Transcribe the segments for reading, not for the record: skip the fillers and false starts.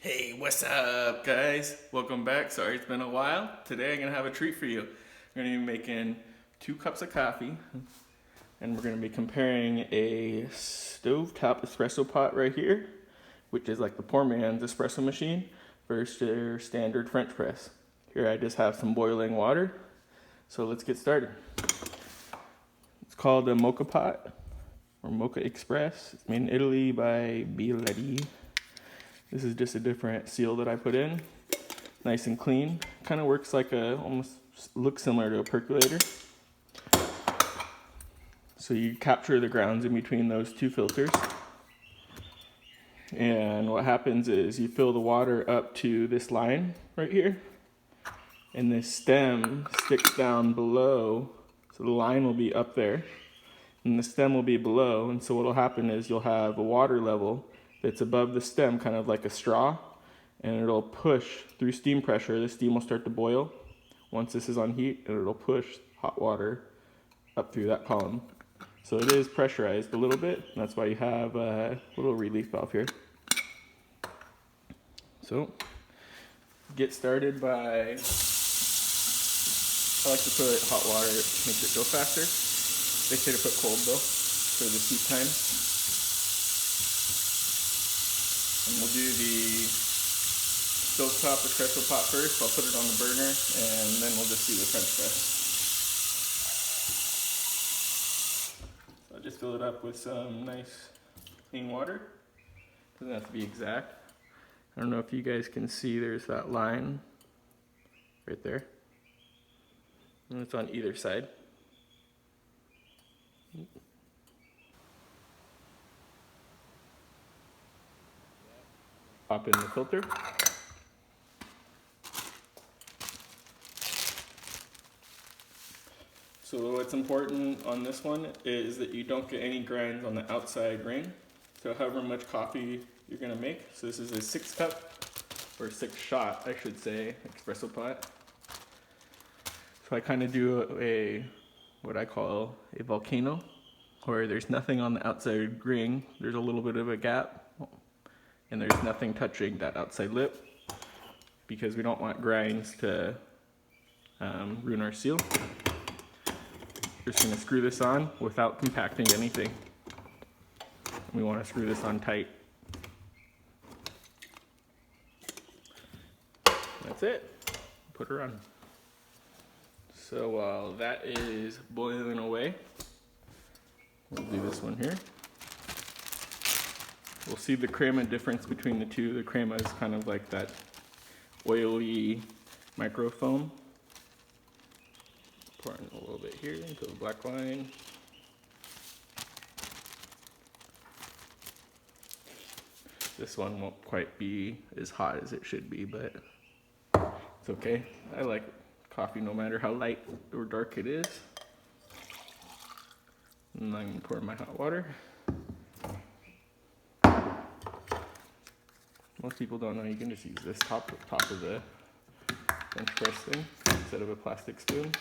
Hey, what's up, guys? Welcome back. Sorry it's been a while. Today I'm gonna have a treat for you. I'm gonna be making 2 cups of coffee, and we're gonna be comparing a stovetop espresso pot right here, which is like the poor man's espresso machine, versus your standard French press. Here I just have some boiling water, so let's get started. It's called a Moka Pot or Mocha Express. It's made in Italy by Bialetti. This is just a different seal that I put in. Nice and clean. Kind of works like almost looks similar to a percolator. So you capture the grounds in between those 2 filters. And what happens is you fill the water up to this line right here. And this stem sticks down below. So the line will be up there. And the stem will be below. And so what will happen is you'll have a water level that's above the stem, kind of like a straw, and it'll push through steam pressure. The steam will start to boil once this is on heat, and it'll push hot water up through that column. So it is pressurized a little bit, and that's why you have a little relief valve here. So get started by, I like to put hot water, it makes it go faster. They say to put cold though, for the heat time. And we'll do the stovetop espresso pot first. I'll put it on the burner, and then we'll just do the French press. So I'll just fill it up with some nice clean water. Doesn't have to be exact. I don't know if you guys can see, there's that line right there. And it's on either side. Pop in the filter. So what's important on this one is that you don't get any grinds on the outside ring. So however much coffee you're gonna make. So this is a 6-cup, or 6-shot, I should say, espresso pot. So I kind of do what I call a volcano, where there's nothing on the outside ring. There's a little bit of a gap. And there's nothing touching that outside lip because we don't want grinds to ruin our seal. We're just gonna screw this on without compacting anything. We wanna screw this on tight. That's it, put her on. So while that is boiling away, we'll do this one here. We'll see the crema difference between the two. The crema is kind of like that oily microfoam. Pouring a little bit here into the black line. This one won't quite be as hot as it should be, but it's okay. I like coffee no matter how light or dark it is. And I'm gonna pour my hot water. Most people don't know you can just use this top of the French press thing instead of a plastic spoon.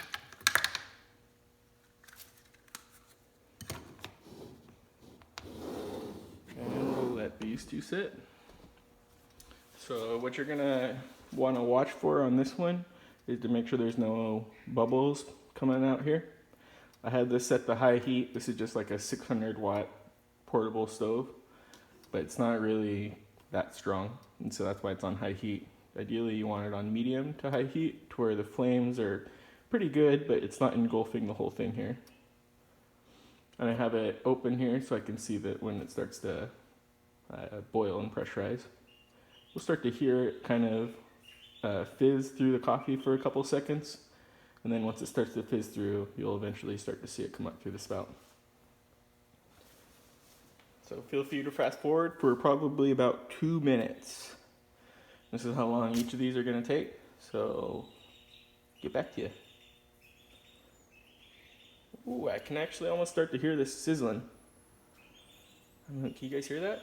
And we'll let these two sit. So what you're gonna want to watch for on this one is to make sure there's no bubbles coming out here. I had this set to high heat. This is just like a 600-watt portable stove, but it's not really that strong, and so that's why it's on high heat. Ideally you want it on medium to high heat to where the flames are pretty good, but it's not engulfing the whole thing here. And I have it open here so I can see that when it starts to boil and pressurize. We'll start to hear it kind of fizz through the coffee for a couple seconds, and then once it starts to fizz through, you'll eventually start to see it come up through the spout. So feel free to fast forward for probably about 2 minutes. This is how long each of these are going to take, so get back to you. Ooh, I can actually almost start to hear this sizzling. Can you guys hear that?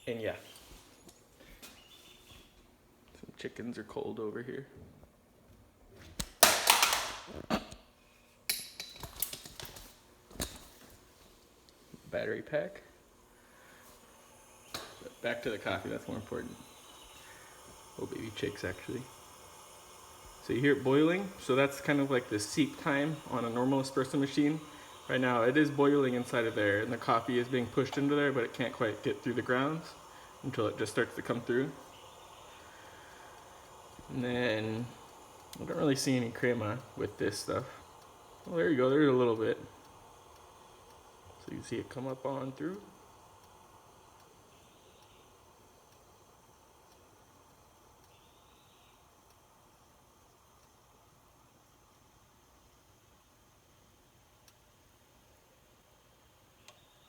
And yeah. Some chickens are cold over here. Battery pack. back to the coffee, that's more important. Oh, baby chicks, actually. So you hear it boiling, so that's kind of like the seep time on a normal espresso machine. Right now it is boiling inside of there, and the coffee is being pushed into there, but it can't quite get through the grounds until it just starts to come through. And then I don't really see any crema with this stuff. Oh, there you go, there's a little bit. So you see it come up on through.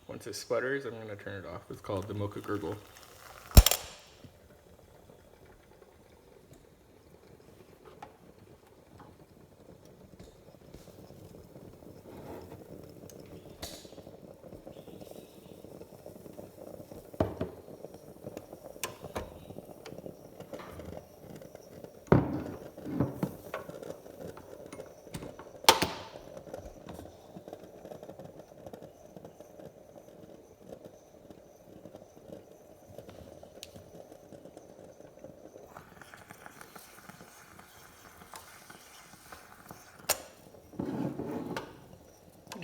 Once it sputters, I'm going to turn it off. It's called the mocha gurgle.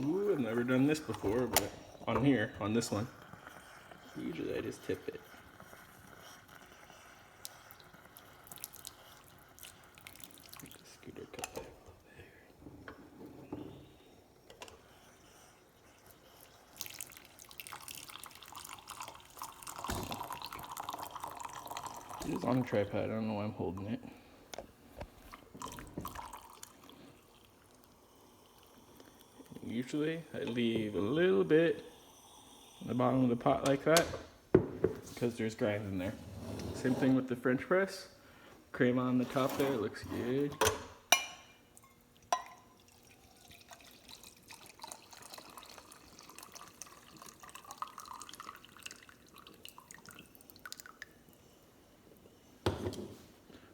Ooh, I've never done this before, but on this one, usually I just tip it. Scooter cut that there. It is on a tripod, I don't know why I'm holding it. Usually I leave a little bit on the bottom of the pot like that because there's grinds in there. Same thing with the French press. Cream on the top there, it looks good.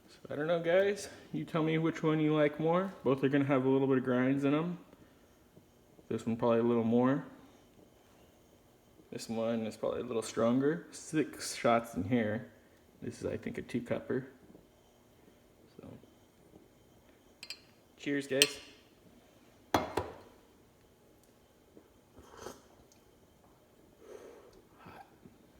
So I don't know, guys, you tell me which one you like more. Both are gonna have a little bit of grinds in them. This one probably a little more. This one is probably a little stronger. 6 shots in here. This is, I think, a 2-cupper. So, cheers, guys.